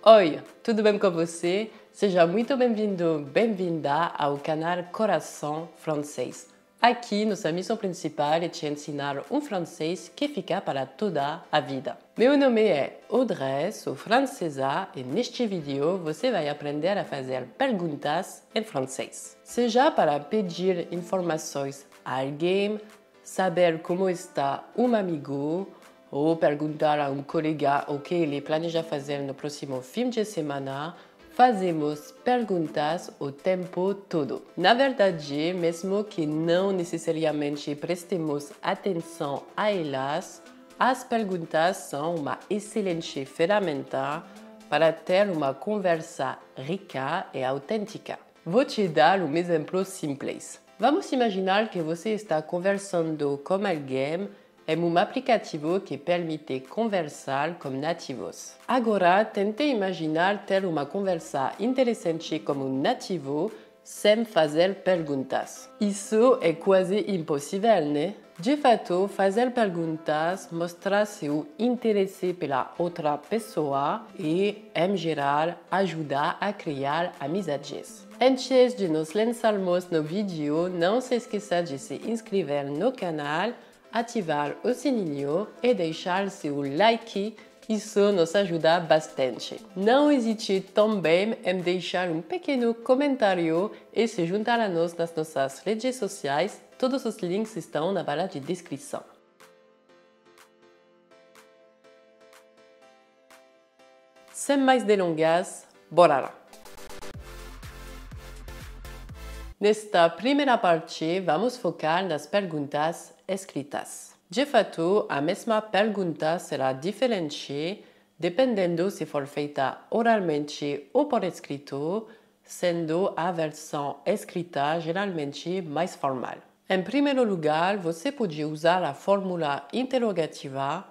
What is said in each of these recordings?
Oi, tudo bem com você? Seja muito bem-vindo, bem-vinda ao canal Coração Francês. Aqui, nossa missão principal é te ensinar um francês que fica para toda a vida. Meu nome é Audrey, sou francesa e neste vídeo você vai aprender a fazer perguntas em francês. Seja para pedir informações a alguém, saber como está um amigo, ou perguntar a um colega o que ele planeja fazer no próximo fim de semana, fazemos perguntas o tempo todo. Na verdade, mesmo que não necessariamente prestemos atenção a elas, as perguntas são uma excelente ferramenta para ter uma conversa rica e autêntica. Vou te dar um exemplo simples. Vamos imaginar que você está conversando com alguém em um aplicativo que permite conversar com nativos. Agora, tente imaginar ter uma conversa interessante com um nativo sem fazer perguntas. Isso é quase impossível, né? De fato, fazer perguntas mostra seu interesse pela outra pessoa e, em geral, ajuda a criar amizades. Antes de nos lançarmos no vídeo, não se esqueça de se inscrever no canal, ativar o sininho e deixar seu like, isso nos ajuda bastante. Não hesite também em deixar um pequeno comentário e se juntar a nós nas nossas redes sociais, todos os links estão na barra de descrição. Sem mais delongas, bora lá! Nesta primeira parte, vamos focar nas perguntas escritas. De fato, a mesma pergunta será diferente dependendo se for feita oralmente ou por escrito, sendo a versão escrita geralmente mais formal. Em primeiro lugar, você pode usar a fórmula interrogativa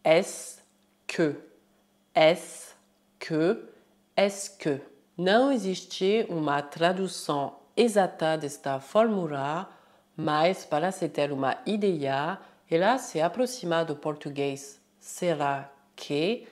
est-ce que, est-ce que, est-ce que. Não existe uma tradução exata desta fórmula, mas para se ter uma ideia, ela se aproxima do português será que,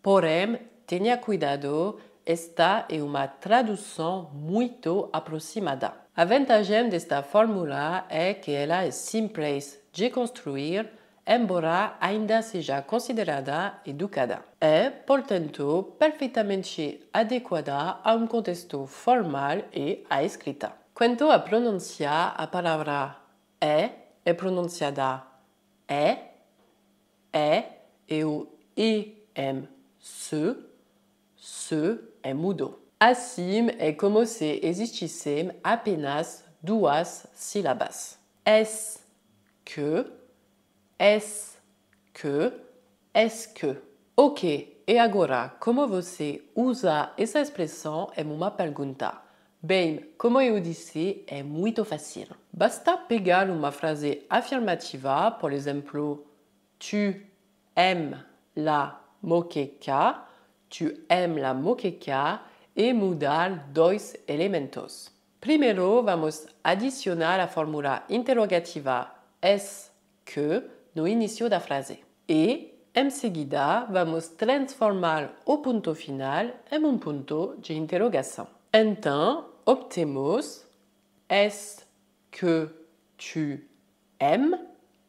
porém, tenha cuidado, esta é uma tradução muito aproximada. A vantagem desta fórmula é que ela é simples de construir, embora ainda seja considerada educada. É, portanto, perfeitamente adequada a um contexto formal e à escrita. Quanto a pronunciar, a palavra é pronunciada e o em se é mudo. Assim é como se existissem apenas duas sílabas. Est-ce que, est-ce que, est-ce que. Ok, e agora, como você usa essa expressão em uma pergunta? Bem, como eu disse, é muito fácil. Basta pegar uma frase afirmativa, por exemplo, tu aimes la moqueca, tu aimes la moqueca, e mudar dois elementos. Primeiro, vamos adicionar a fórmula interrogativa est-ce que no início da frase. E, em seguida, vamos transformar o ponto final em um ponto de interrogação. Então, obtemos est-ce que tu aimes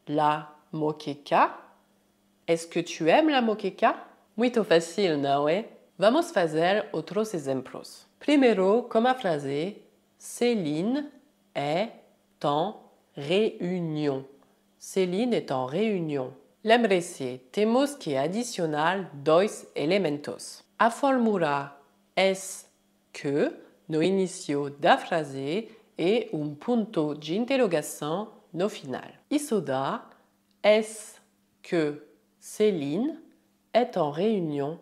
la moqueca? Est-ce que tu aimes la moqueca? Muito fácil, não é? Vamos fazer outros exemplos. Primeiro, com a frase Céline est en réunion. Céline est en réunion. Lembre-se, temos que adicionar dois elementos. A fórmula est-ce que no início da frase e um ponto de interrogação no final. Isso dá est-ce que Céline est en réunion?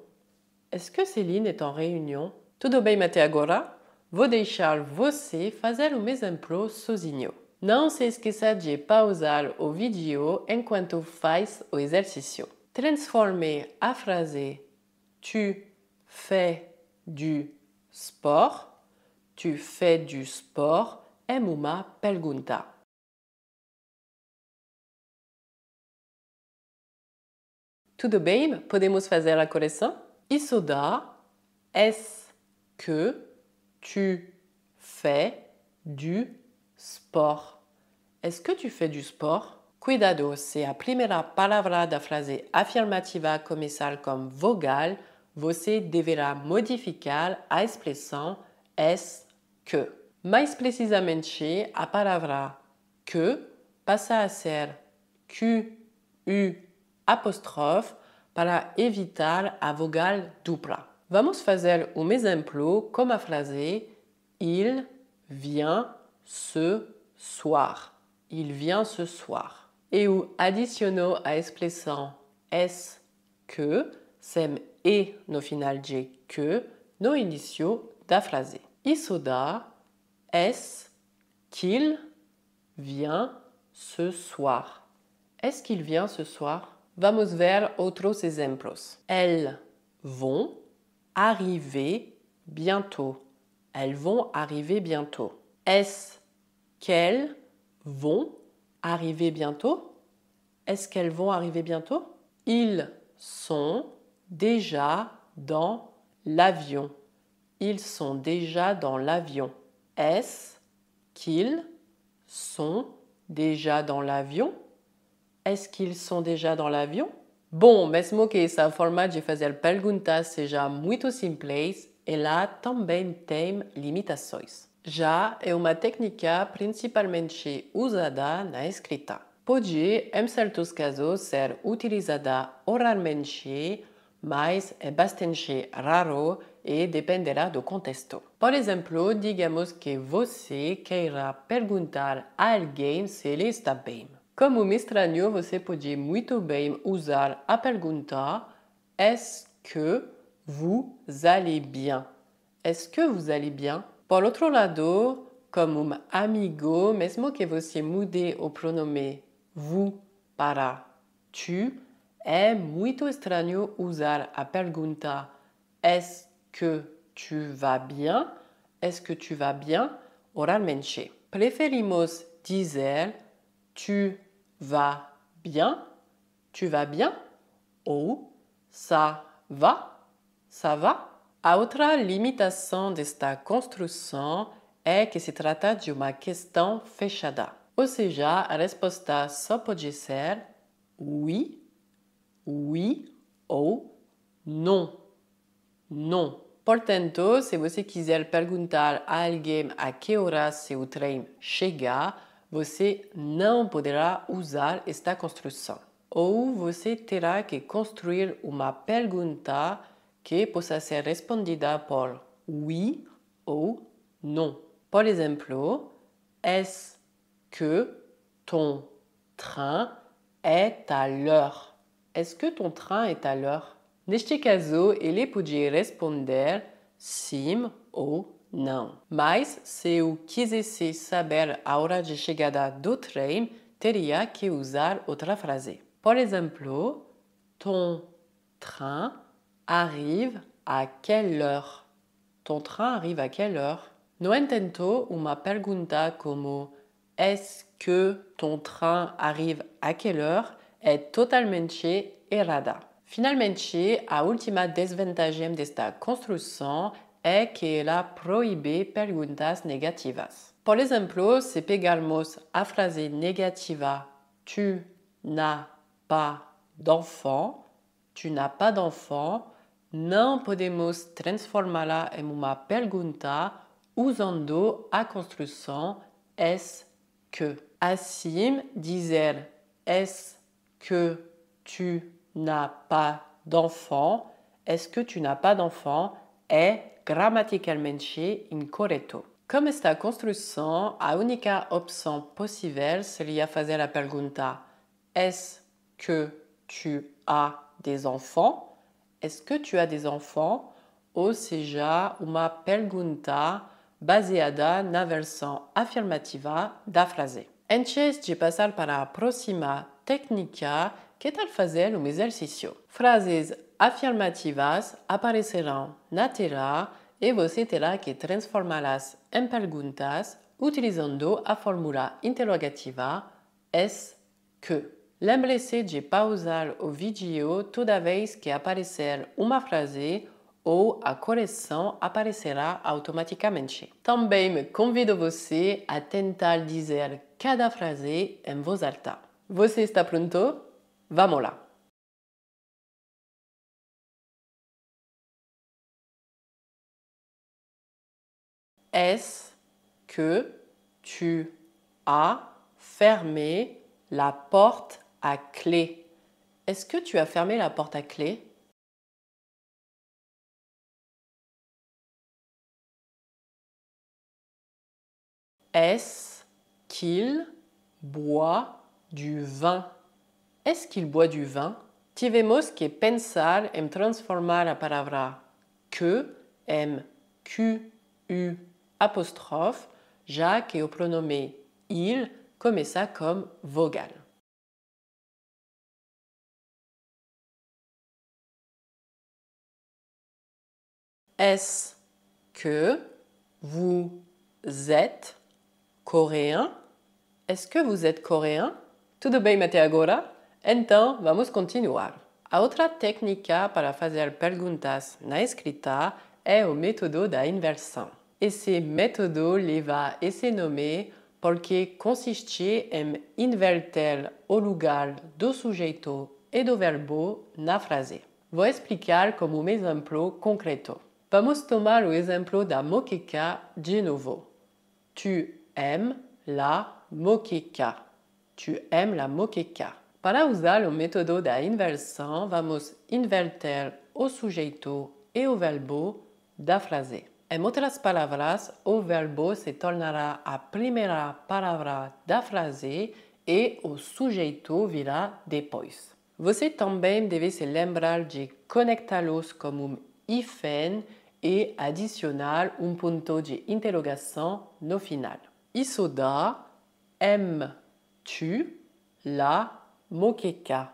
Est-ce que Céline est en réunion? Tudo bem até agora? Vou deixar você fazer um exemplo sozinho. Não se esqueça de pausar o vídeo enquanto faz o exercício. Transforme a frase Tu fais du sport. Tu fais du sport em uma pergunta. Tudo bem? Podemos fazer a correção? Isso dá Est-ce que tu fais du sport? Est-ce que tu fais du sport? Cuidado, se a primeira palavra da frase afirmativa começar com vogal, você deverá modificar a expressão est que. Mais precisamente, a palavra que passa a ser Q, U, apóstrofe para evitar a vogal dupla. Vamos fazer exemplo com a frase Il vient ce soir. Il vient ce soir. Eu adiciono a expressão est que, sem e no final de que, no início da frase. Isso dá est-ce qu'il vient ce soir? Est-ce qu'il vient ce soir? Vamos ver outros exemplos. Elles vont arriver bientôt. Elles vont arriver bientôt. Est-ce qu'elles vont arriver bientôt? Est-ce qu'elles vont arriver bientôt? Ils sont déjà dans l'avion. Ils sont déjà dans l'avion. Est-ce qu'ils sont déjà dans l'avion? Est-ce qu'ils sont déjà dans l'avion? Bom, mesmo que essa forma de fazer perguntas seja muito simples, ela também tem limitações. Já é uma técnica principalmente usada na escrita. Pode, em certos casos, ser utilizada oralmente, mas é bastante raro e dependerá do contexto. Por exemplo, digamos que você queira perguntar a alguém se ele está bem. Como me estranho, você pode muito bem usar a pergunta Est-ce que vous allez bien? Est-ce que vous allez bien? Por outro lado, como amigo, mesmo que você mude o pronome vous para tu, é muito estranho usar a pergunta Est-ce que tu vas bien? Est-ce que tu vas bien? Oralmente. Preferimos dizer tu vas bien? Tu vas bien? Ou ça va? Ça va? A outra limitação desta construção é que se trata de uma questão fechada. Ou seja, a resposta só pode ser oui, oui ou non, non. Portanto, se você quiser perguntar a alguém a que horas seu trem chega, você não poderá usar esta construção. Ou você terá que construir uma pergunta que possa ser respondida por oui ou non. Por exemplo, est-ce que ton train est à l'heure? Est-ce que ton train est à l'heure? Neste caso, ele podia responder sim ou não. Mas, se eu quisesse saber a hora de chegada do trem, teria que usar outra frase. Por exemplo, ton train arrive à quelle heure? Ton train arrive à quelle heure? No entanto, uma pergunta como est-ce que ton train arrive à quelle heure é totalmente errada. Finalmente, a última desvantagem desta construção é que ela proíbe perguntas negativas. Por exemplo, se pegarmos a frase negativa tu n'as pas d'enfant, tu n'as pas d'enfant, não podemos transformá-la em uma pergunta usando a construção est-ce que. Assim, dizer est-ce que tu n'as pas d'enfant, est-ce que tu n'as pas d'enfant é gramaticalmente incorreto. Com esta construção, a única opção possível seria fazer a pergunta est-ce que tu as des enfants? Est-ce que tu as des enfants? Ou seja, uma pergunta baseada na versão afirmativa da frase. Antes de passar para a próxima técnica, que tal fazer um exercício? Frases afirmativas aparecerão na tela e você terá que transformá-las em perguntas utilizando a fórmula interrogativa est-ce que. Lembre-se de pausar o vídeo toda vez que aparecer uma frase ou a correção aparecerá automaticamente. Também convido você a tentar dizer cada frase em voz alta. Você está pronto? Vamos lá! Est-ce que tu as fermé la porte à clé? Est-ce que tu as fermé la porte à clé? Est-ce qu'il boit du vin? Est-ce qu'il boit du vin? Tivemos que pensar em transformar a palavra que em QU apóstrofe, já que o pronome il começa comme vogal. Est-ce que vous êtes coréen? Est-ce que vous êtes coréen? Tudo bem até agora? Então, vamos continuar. A outra técnica para fazer perguntas na escrita é o método da inversão. Esse método leva esse nome porque consiste em inverter o lugar do sujeito e do verbo na frase. Vou explicar como um exemplo concreto. Vamos tomar o exemplo da moqueca de novo. Tu aimes la moqueca. Tu aimes la moqueca. Para usar o método da inversão, vamos inverter o sujeito e o verbo da frase. Em outras palavras, o verbo se tornará a primeira palavra da frase e o sujeito virá depois. Você também deve se lembrar de conectá-los como um hífen e adicionar um ponto de interrogação no final. Isso dá aimes-tu la moqueca?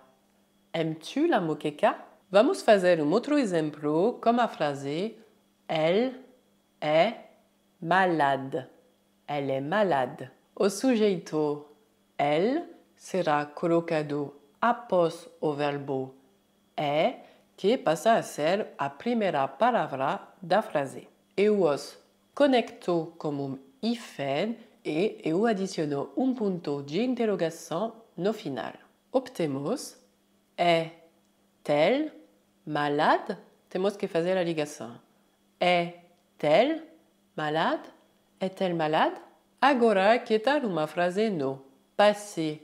Aimes-tu la moqueca? Vamos fazer um outro exemplo com a frase Elle est malade. Elle est malade. O sujeito elle será colocado após o verbo é, que passa a ser a primeira palavra da frase. Eu os conecto como um hífen e eu adiciono um ponto de interrogação no final. Obtemos est-elle malade? Temos que fazer a ligação. Est-elle malade? Est-elle malade? Agora, que tal uma frase no passé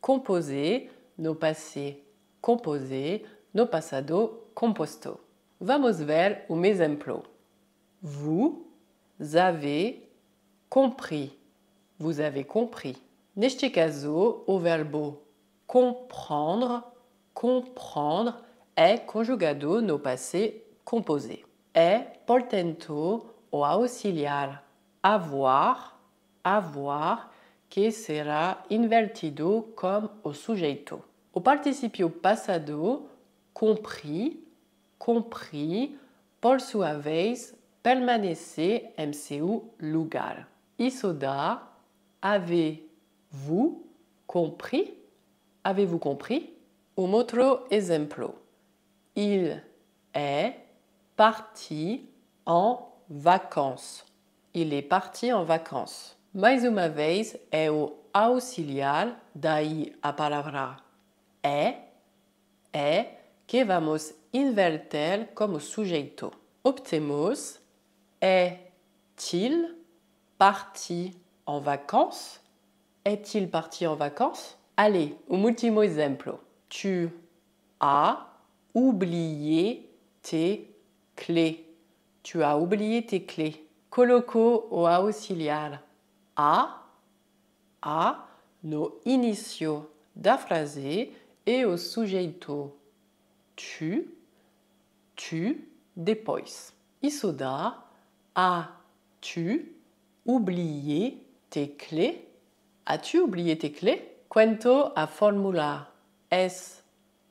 composé, no passé composé, no passado composto? Vamos ver um exemplo. Vous avez compris. Vous avez compris. Neste caso, o verbo comprendre, comprendre é conjugado no passé composé. É, portanto, o auxiliar avoir, avoir, que será invertido com o sujeito. O particípio passado, compris, compris, por sua vez, permanece em seu lugar. Isso dá avez-vous compris? Avez-vous compris? Um outro exemplo. Il est parti en vacances. Il est parti en vacances. Mais uma vez é o auxiliar, daí a palavra é, que vamos inverter como sujeito. Obtemos est-il parti en vacances? Est-il parti en vacances? Allez, um último exemplo. Tu as oublié tes clés. Tu as oublié tes clés. Coloco o auxiliar a no início da frase e o sujeito tu depois. Isso dá as-tu oublié tes clés? As-tu oublié tes clés? Quanto à fórmula est-ce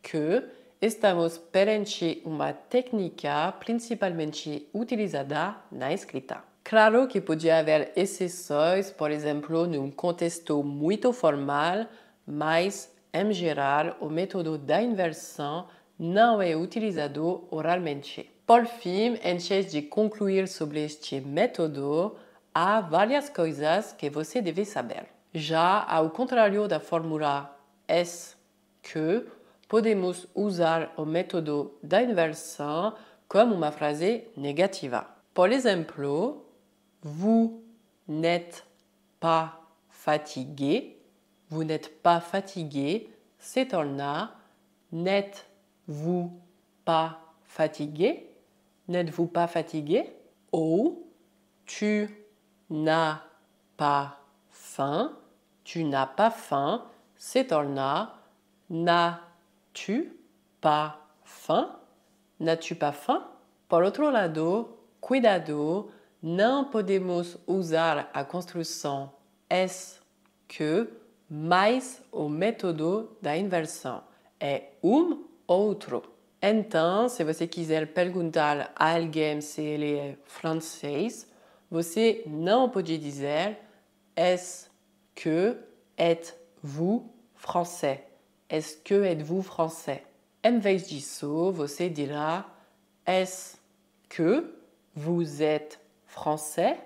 que, estamos perante uma técnica principalmente utilizada na escrita. Claro que podia haver exceções, por exemplo, num contexto muito formal, mas, em geral, o método da inversão não é utilizado oralmente. Por fim, antes de concluir sobre este método, há várias coisas que você deve saber. Já ao contrário da fórmula est que, podemos usar o método da inversão como uma frase negativa. Por exemplo, vous n'êtes pas fatigué. Vous n'êtes pas fatigué se torna n'êtes-vous pas fatigué? N'êtes-vous pas fatigué? Ou tu n'as pas faim. Tu n'as pas faim se torna n'as-tu pas faim? N'as-tu pas faim? Por outro lado, cuidado, não podemos usar a construção est que mais o método da inversão. É outro. Então, se você quiser perguntar a alguém se ele é francês, você não pode dizer est-ce que êtes-vous français? Est-ce que êtes-vous français? Em vez disso, você dirá est-ce que vous êtes français?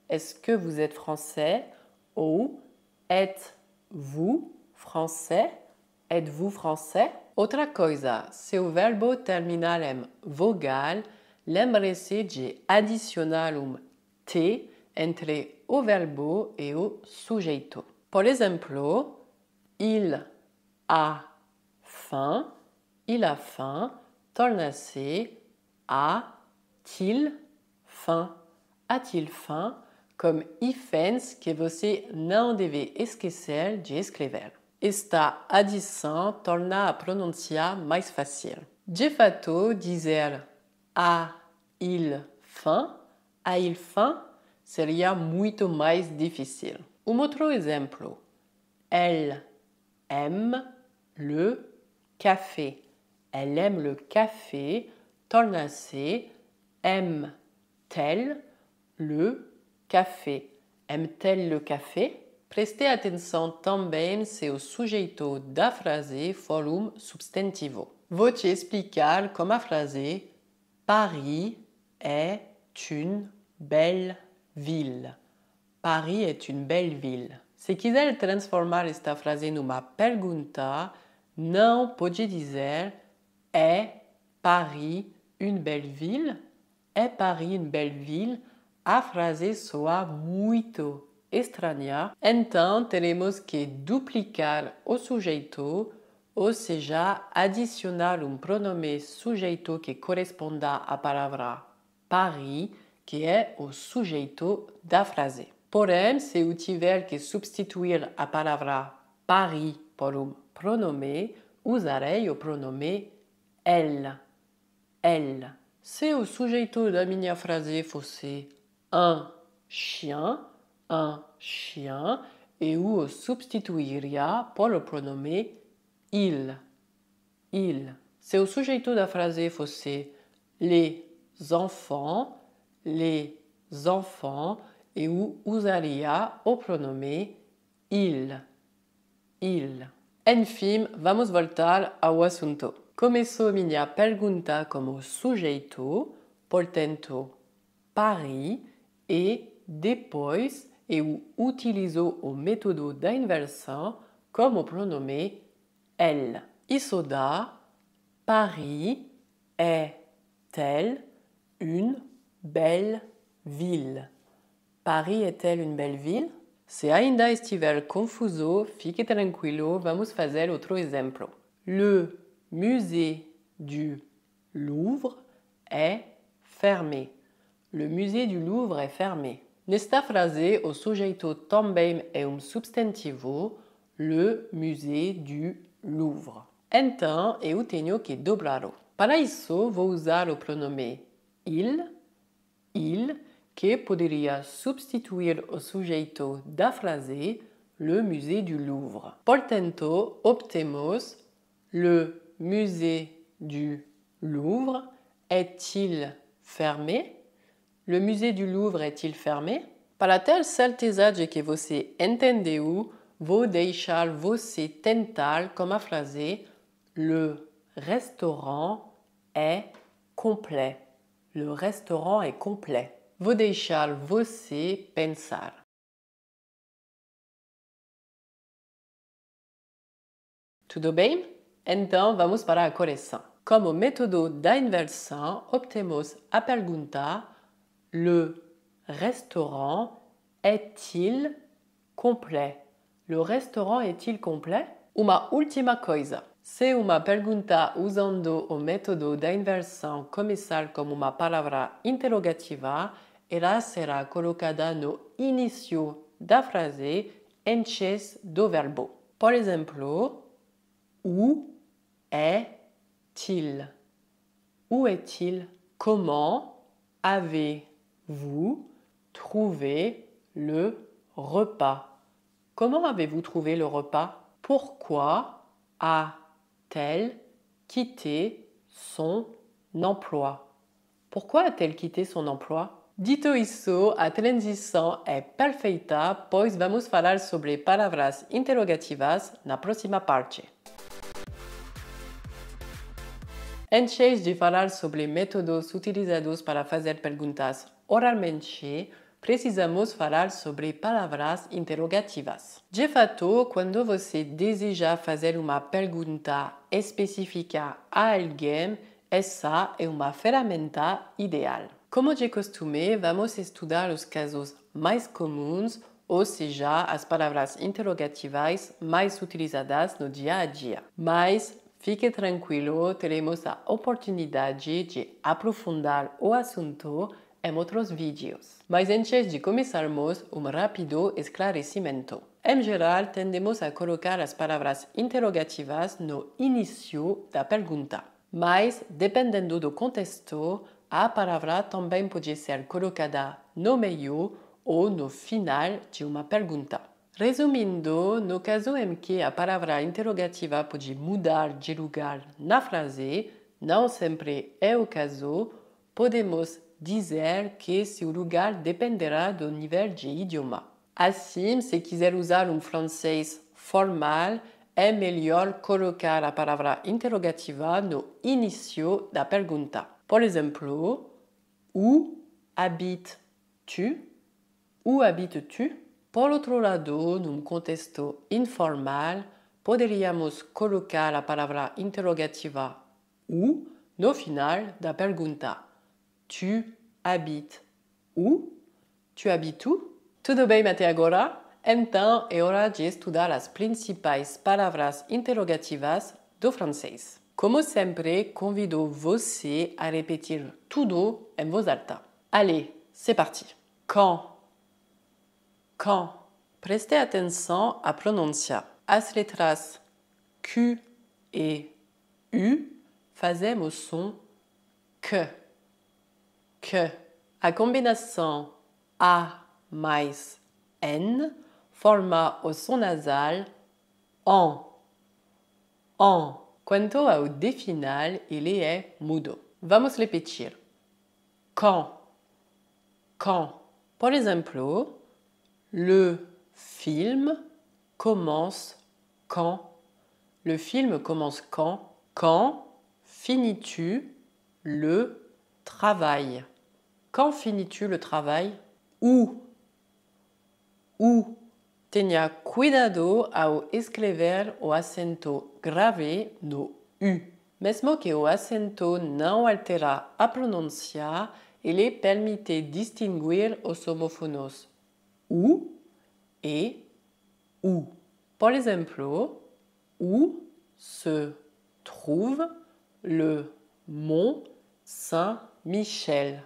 Est-ce que vous êtes français? Ou êtes-vous français? Êtes-vous français? Outra coisa, se o verbo terminar em vogal, lembre-se de adicionar T entre o verbo e o sujeito. Por exemplo, il a faim, torna-se a-t-il faim? A-t-il faim? Comme hífens que você não deve esquecer de escrever. Esta adição torna a pronúncia mais fácil. De fato, dizer a-il faim seria muito mais difícil. Outro exemplo. Elle aime le café. Elle aime le café, torna-se aime-t-elle le café? Aime-t-elle le café? Preste atenção também se o sujeito da frase for substantivo. Vou te explicar como a frase Paris est une belle ville. Paris est une belle ville. Se quiser transformar esta frase numa pergunta, não pode dizer é Paris une belle ville? É Paris une belle ville? A frase soa muito estranha, então teremos que duplicar o sujeito, ou seja, adicionar pronome sujeito que corresponda à palavra Paris, que é o sujeito da frase. Porém, se eu tiver que substituir a palavra Paris por pronome, usarei o pronome elle. Elle. Se o sujeito da minha frase fosse un chien, eu o substituiria por o pronome il. Se o sujeito da frase fosse les enfants, eu usaria o pronome il. Enfim, vamos voltar ao assunto. Começou minha pergunta como sujeito, portanto, Paris, e depois eu utilizo o método da inversão como pronome elle. Isso dá Paris est-elle une belle ville? Paris est-elle une belle ville? Se ainda estiver confuso, fique tranquilo, vamos fazer outro exemplo. Le musée du Louvre est fermé. Le musée du Louvre est fermé. Nesta frase, o sujeito também é substantivo, le musée du Louvre. Então, eu tenho que dobrá-lo. Para isso, vou usar o pronome il, que poderia substituir o sujeito da frase, le musée du Louvre. Portanto, obtemos le musée du Louvre est-il fermé? Le musée du Louvre est-il fermé? Para ter certeza de que você entendeu, vou deixar você tentar com a frase le restaurant est complet. Le restaurant est complet. Vou deixar você pensar. Tudo bem? Então vamos para a correção. Como método da inversão, optemos a pergunta: le restaurant est-il complet? Le restaurant est-il complet? Uma última coisa. Se uma pergunta usando o método da inversão começar com uma palavra interrogativa, ela será colocada no início da frase antes do verbo. Por exemplo, où est-il? Où est-il? Comment avez-vous trouvé le repas? Comment avez-vous trouvé le repas? Pourquoi a-t-elle quitté son emploi? Pourquoi a-t-elle quitté son emploi? Dito isso, a transição é perfeita, pois vamos falar sobre palavras interrogativas na próxima parte. Antes de falar sobre métodos utilizados para fazer perguntas oralmente, precisamos falar sobre palavras interrogativas. De fato, quando você deseja fazer uma pergunta específica a alguém, essa é uma ferramenta ideal. Como de costume, vamos estudar os casos mais comuns, ou seja, as palavras interrogativas mais utilizadas no dia a dia. Mas fique tranquilo, teremos a oportunidade de aprofundar o assunto em outros vídeos. Mas antes de começarmos, um rápido esclarecimento. Em geral, tendemos a colocar as palavras interrogativas no início da pergunta. Mas, dependendo do contexto, a palavra também pode ser colocada no meio ou no final de uma pergunta. Resumindo, no caso em que a palavra interrogativa pode mudar de lugar na frase, não sempre é o caso, podemos dizer que seu lugar dependerá do nível de idioma. Assim, se quiser usar um francês formal, é melhor colocar a palavra interrogativa no início da pergunta. Por exemplo, où habites-tu? Où habites-tu? Por outro lado, num contexto informal, poderíamos colocar a palavra interrogativa où no final da pergunta. Tu habites où? Tu habites où? Tudo bem até agora? Então é hora de estudar as principais palavras interrogativas do francês. Como sempre, convido você a repetir tudo em voz alta. Allez, c'est parti. Quand? Quand? Prestez atenção à pronúncia. As letras Q e U fazem o som que. Que. A combinação A mais N forma o som nasal en. En. Quanto ao D final, ele é mudo. Vamos repetir. Quand. Quand. Por exemplo, le film commence quand? Le film commence quand? Quand finis-tu le travail? Quand finis-tu le travail? Où? Où? Tenha cuidado ao escrever o acento grave no U. Mesmo que o acento não altera a pronúncia, ele permite distinguir os homófonos U e U. Por exemplo, où se trouve le mont Saint-Michel?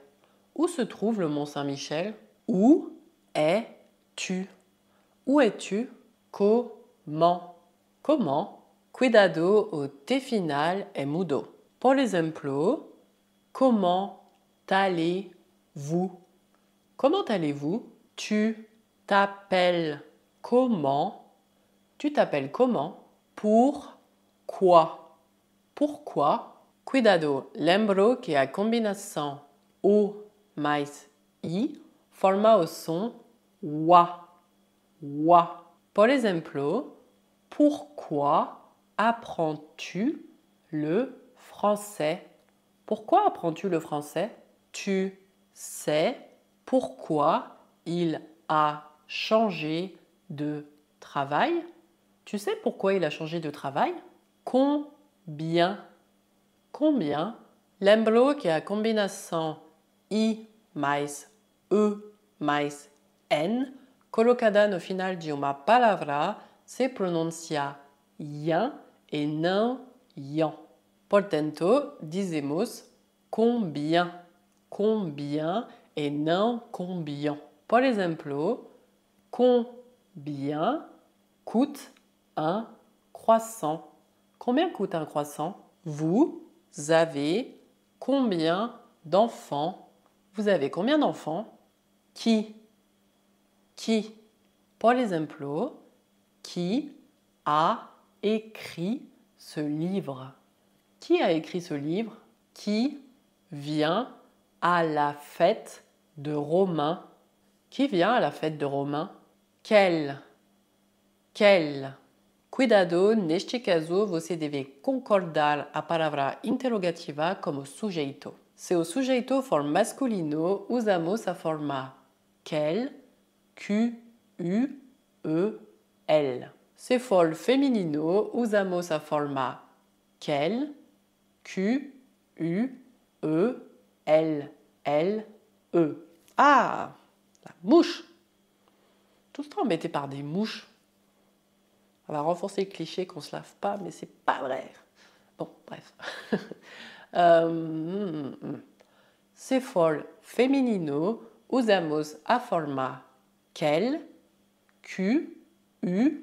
Où se trouve le mont Saint-Michel? Où es-tu? Où es-tu? Comment? Comment? Cuidado, o T final é mudo. Por exemplo, comment allez-vous? Comment allez-vous? Tu t'appelles comment? Tu t'appelles comment? Pourquoi? Pourquoi? Cuidado, lembro que a combinação O mais I forma o som WA. WA. Por exemplo, pourquoi apprends-tu le français? Pourquoi apprends-tu le français? Tu sais pourquoi il a changé de travail? Tu sais pourquoi il a changé de travail? Combien? Combien? Lembro que a combinação I mais E mais N colocada no final de uma palavra se pronuncia yan e não yan. Portanto, dizemos combien, combien et non combien. Por exemplo, combien coûte un croissant? Combien coûte un croissant? Vous avez combien d'enfants? Vous avez combien d'enfants? Qui? Qui? Por exemplo, qui a écrit ce livre? Qui a écrit ce livre? Qui vient à la fête de Romain? Qui vient à la fête de Romain? Quel? Quel? Cuidado, neste caso você deve concordar a palavra interrogativa como sujeito. Se o sujeito for masculino, usamos a forma quel, Q-U-E-L. Se for feminino, usamos a forma quel, Q-U-E-L-L-E. Ah, la mouche! Tout le temps embêté par des mouches. On va renforcer le cliché qu'on ne se lave pas, mais c'est pas vrai. Bon, bref. Se for feminino, usamos a forma quel, Q-U-E-L-L-E.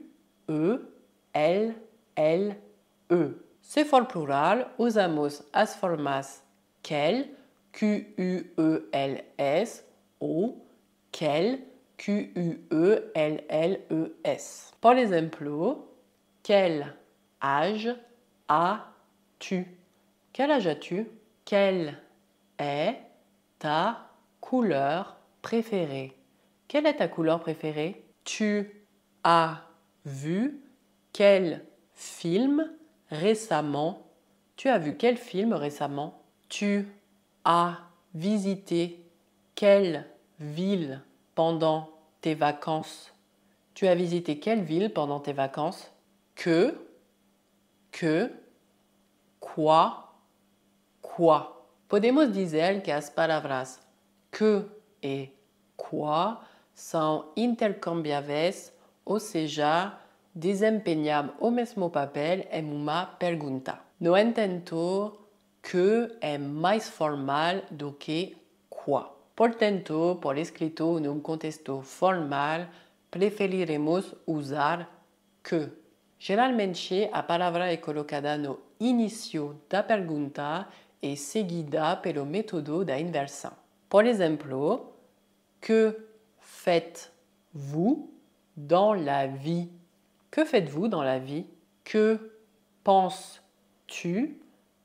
Se for plural, usamos as formas quel, Q-U-E-L-S ou quel, Q-U-E-L-L-E-S. Por exemplo, quel âge as-tu? Quel âge as-tu? Quelle est ta couleur préférée? Quelle est ta couleur préférée? Tu as vu quel film récemment? Tu as vu quel film récemment? Tu as visité quelle ville pendant tes vacances? Tu as visité quelle ville pendant tes vacances? Que, quoi, quoi. Podemos dizer que as palavras que e quoi são intercambiáveis, ou seja, desempenham o mesmo papel em uma pergunta. No entanto, que é mais formal do que quoi. Portanto, por escrito, num contexto formal, preferiremos usar que. Geralmente, a palavra é colocada no início da pergunta e seguida pelo método da inversão. Por exemplo, que faites-vous dans la vie? Que faites-vous dans la vie? Que penses-tu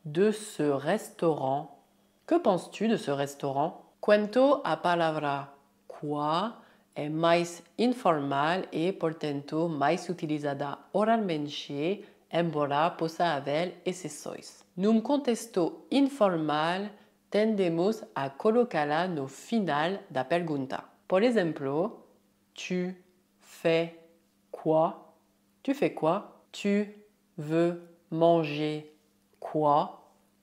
de ce restaurant? Que penses-tu de ce restaurant? Quanto à palavra quoi é mais informal e, portanto, mais utilizada oralmente, embora possa haver exceções. Num contexto informal, tendemos a colocá-la no final da pergunta. Por exemplo, tu fais quoi? Tu fais quoi? Tu veux manger quoi?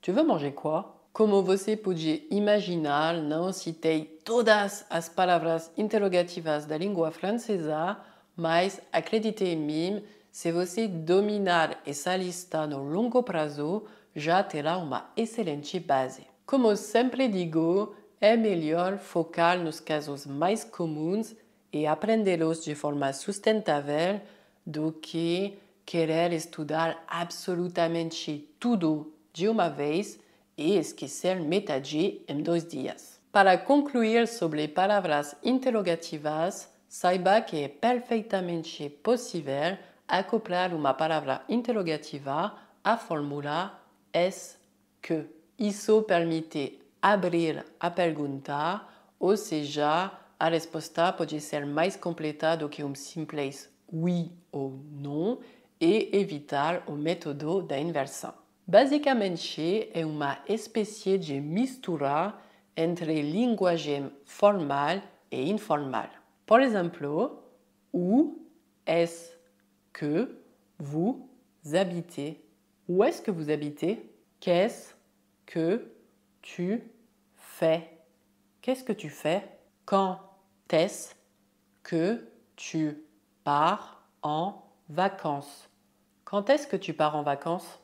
Tu veux manger quoi? Como você pode imaginar, não citei todas as palavras interrogativas da língua francesa, mas acredite em mim, se você dominar essa lista no longo prazo, já terá uma excelente base. Como sempre digo, é melhor focar nos casos mais comuns e aprendê-los de forma sustentável do que querer estudar absolutamente tudo de uma vez e esquecer metade em 2 dias. Para concluir sobre palavras interrogativas, saiba que é perfeitamente possível acoplar uma palavra interrogativa à fórmula est-ce que. Isso permite abrir a pergunta, ou seja, a resposta pode ser mais completa do que simples oui ou non e evitar o método da inversão. Basicamente, é uma espécie de mistura entre linguagem formal et informal. Por exemplo, où est-ce que vous habitez? Où est-ce que vous habitez? Qu'est-ce que tu fais? Qu'est-ce que tu fais? Quand est-ce que tu pars en vacances? Quand est-ce que tu pars en vacances?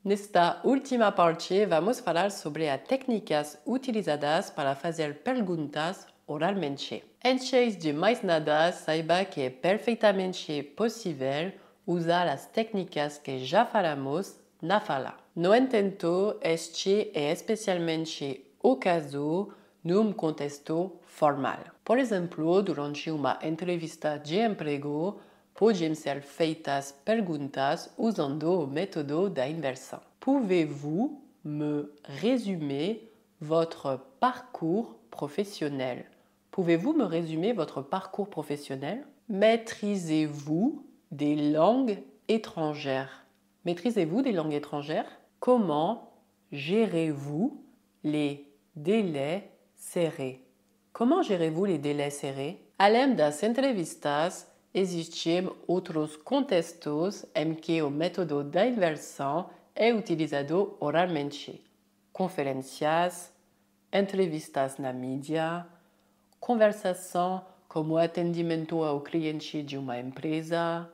Nesta última parte, vamos falar sobre as técnicas utilizadas para fazer perguntas oralmente. Antes de mais nada, saiba que é perfeitamente possível usar as técnicas que já falamos na fala. No entanto, este é especialmente o caso num contexto formal. Por exemplo, durante uma entrevista de emprego, podem ser feitas perguntas usando o método da inversão. Pouvez-vous me résumer votre parcours professionnel? Pouvez-vous me résumer votre parcours professionnel? Maîtrisez-vous des langues étrangères? Maîtrisez-vous des langues étrangères? Comment gérez-vous les délais serrés? Comment gérez-vous les délais serrés? Além das entrevistas, existem outros contextos em que o método da inversão é utilizado oralmente. Conferências, entrevistas na mídia, conversação como atendimento ao cliente de uma empresa,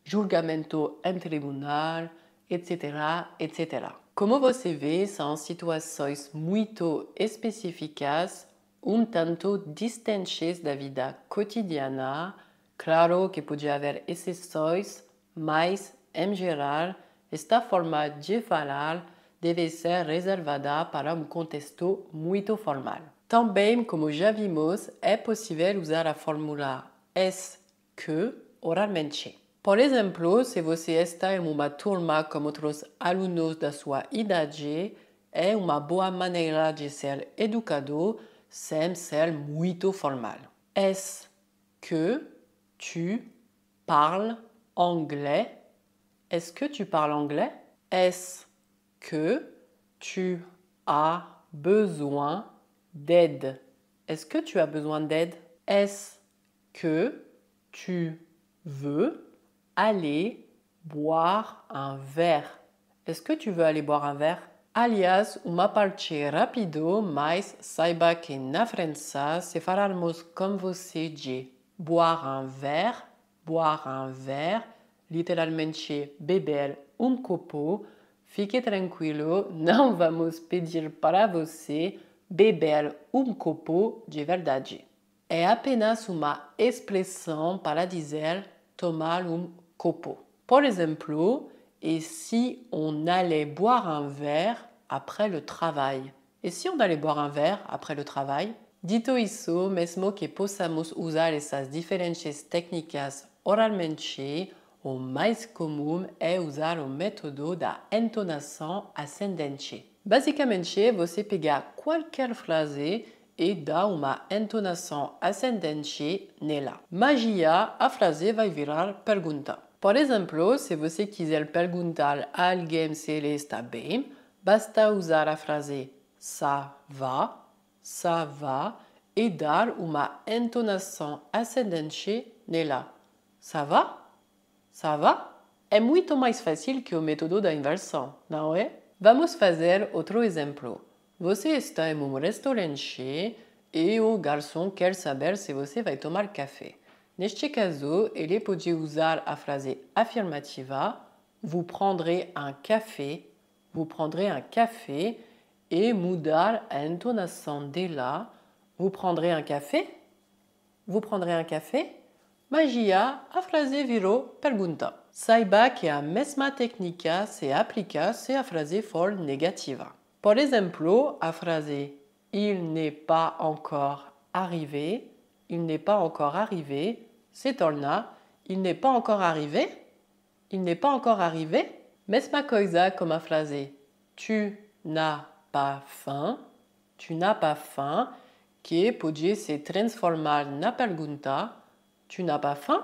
julgamento em tribunal, etc, etc. Como você vê, são situações muito específicas, um tanto distantes da vida cotidiana. Claro que pode haver exceções, mas, em geral, esta forma de falar deve ser reservada para um contexto muito formal. Também, como já vimos, é possível usar a fórmula est-ce que oralmente. Por exemplo, se você está em uma turma com outros alunos da sua idade, é uma boa maneira de ser educado sem ser muito formal. Est-ce que tu parles anglais? Est-ce que tu parles anglais? Est-ce que tu as besoin d'aide? Est-ce que tu as besoin d'aide? Est-ce que tu veux aller boire un verre? Est-ce que tu veux aller boire un verre? Aliás, uma parte rápido, mas saiba que na França, se falarmos como você de boire un verre, literalmente beber copo, fique tranquilo, não vamos pedir para você beber copo de verdade. É apenas uma expressão para dizer tomar copo. Por exemplo, et si on allait boire un verre après le travail? Et si on allait boire un verre après le travail? Dito isso, mesmo que possamos usar essas diferentes técnicas oralmente, o mais comum é usar o método da entonação ascendente. Basicamente, você pega qualquer frase e dá uma entonação ascendente nela. Magia, a frase vai virar pergunta. Por exemplo, se você quiser perguntar a alguém se ele está bem, basta usar a frase ça va e dar uma entonação ascendente nela. Ça va? Ça va? É muito mais fácil que o método da inversão, não é? Vamos fazer outro exemplo. Você está em um restaurante e o garçom quer saber se você vai tomar café. Neste caso, ele pode usar a frase afirmativa vous prendrez un café e mudar a entonação dela. Vous prendrez un café? Vous prendrez un café? Magia, a frase virou pergunta. Saiba que a mesma técnica se aplica se a frase for negativa. Por exemplo, a frase il n'est pas encore arrivé se torna il n'est pas encore arrivé? Il n'est pas encore arrivé? Mesma coisa como a frase tu n'as pas faim, que pode se transformar na pergunta tu n'as pas faim?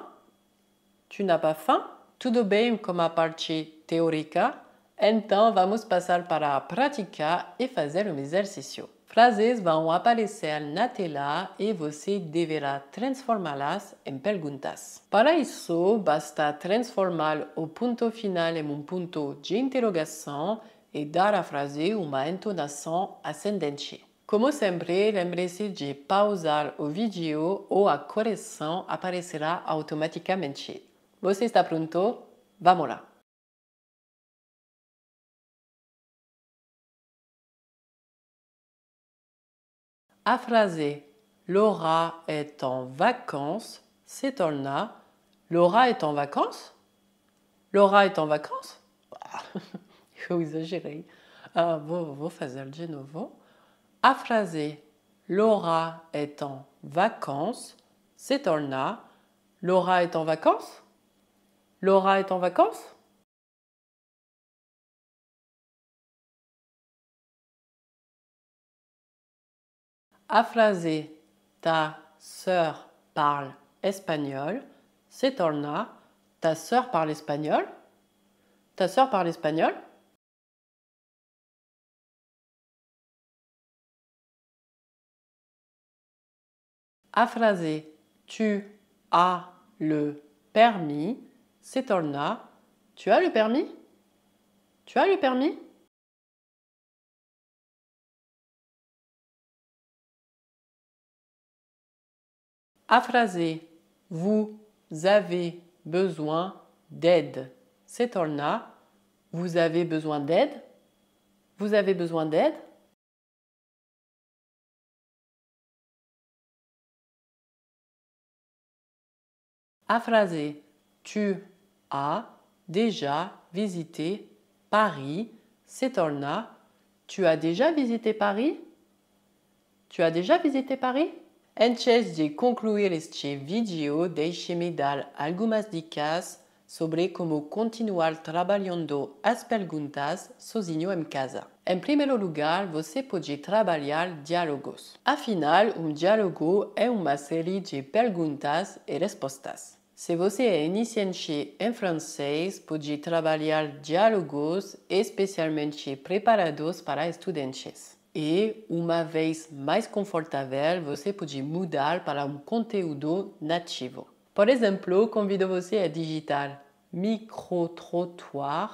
Tu n'as pas faim? Tudo bem com a parte teórica? Então, vamos passar para praticar e fazer um exercício. Frases vão aparecer na tela e você deverá transformá-las em perguntas. Para isso, basta transformar o ponto final em um ponto de interrogação e dar à frase uma entonação ascendente. Como sempre, lembre-se de pausar o vídeo ou a correção aparecerá automaticamente. Você está pronto? Vamos lá! A frase Laura est en vacances se torna Laura est en vacances? Laura est en vacances? Eu exagerei. Vou fazer de novo. A frase Laura est en vacances se torna Laura est en vacances? Laura est en vacances? A frase Ta sœur parle espagnol se torna Ta sœur parle espagnol? Ta sœur parle espagnol? A frase Tu as le permis se torna Tu as le permis? Tu as le permis? A frase Vous avez besoin d'aide se torna Vous avez besoin d'aide? Vous avez besoin d'aide? A frase Tu as déjà visité Paris se torna Tu as déjà visité Paris? Tu as déjà visité Paris? Antes de concluir este vídeo, deixe-me dar algumas dicas sobre como continuar trabalhando as perguntas sozinho em casa. Em primeiro lugar, você pode trabalhar diálogos. Afinal, um diálogo é uma série de perguntas e respostas. Se você é iniciante em francês, pode trabalhar diálogos especialmente preparados para estudantes. E, uma vez mais confortável, você pode mudar para um conteúdo nativo. Por exemplo, convido você a digitar micro-trottoir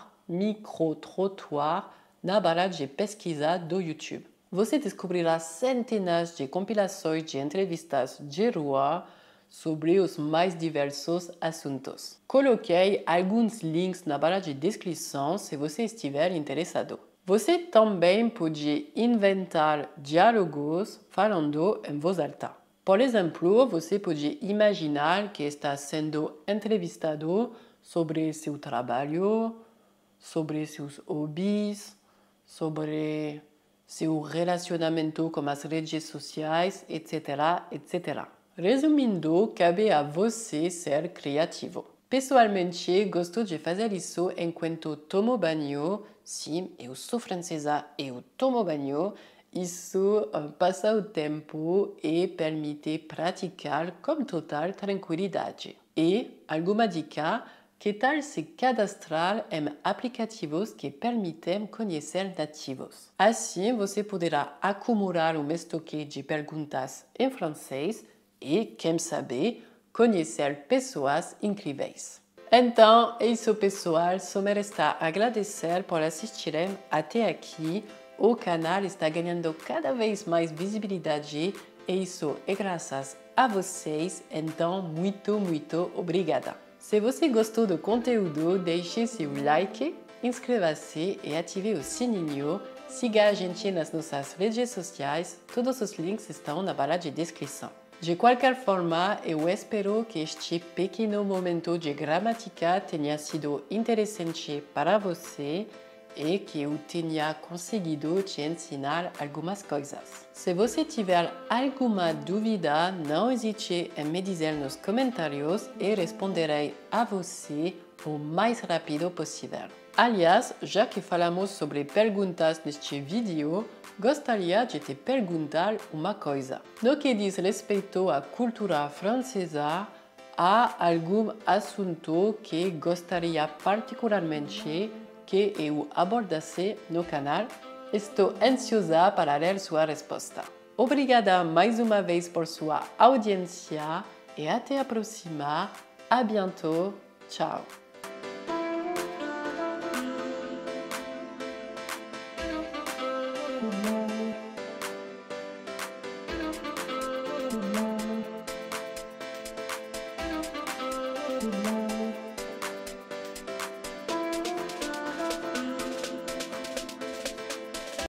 na barra de pesquisa do YouTube. Você descobrirá centenas de compilações de entrevistas de rua sobre os mais diversos assuntos. Coloquei alguns links na barra de descrição se você estiver interessado. Você também pode inventar diálogos falando em voz alta. Por exemplo, você pode imaginar que está sendo entrevistado sobre seu trabalho, sobre seus hobbies, sobre seu relacionamento com as redes sociais, etc, etc. Resumindo, cabe a você ser criativo. Pessoalmente, gosto de fazer isso enquanto tomo banho. Sim, eu sou francesa e eu tomo banho. Isso passa o tempo e permite praticar com total tranquilidade. E, alguma dica, que tal se cadastrar em aplicativos que permitem conhecer nativos? Assim, você poderá acumular um estoque de perguntas em francês e, quem sabe, conhecer pessoas incríveis. Então, é isso, pessoal. Só me resta agradecer por assistirem até aqui. O canal está ganhando cada vez mais visibilidade e isso é graças a vocês. Então, muito obrigada. Se você gostou do conteúdo, deixe seu like, inscreva-se e ative o sininho. Siga a gente nas nossas redes sociais. Todos os links estão na barra de descrição. De qualquer forma, eu espero que este pequeno momento de gramática tenha sido interessante para você e que eu tenha conseguido te ensinar algumas coisas. Se você tiver alguma dúvida, não hesite em me dizer nos comentários e responderei a você o mais rápido possível. Aliás, já que falamos sobre perguntas neste vídeo, gostaria de te perguntar uma coisa. No que diz respeito à cultura francesa, há algum assunto que gostaria particularmente que eu abordasse no canal. Estou ansiosa para ler sua resposta. Obrigada mais uma vez por sua audiência e até a próxima. À bientôt. Tchau. Thank you.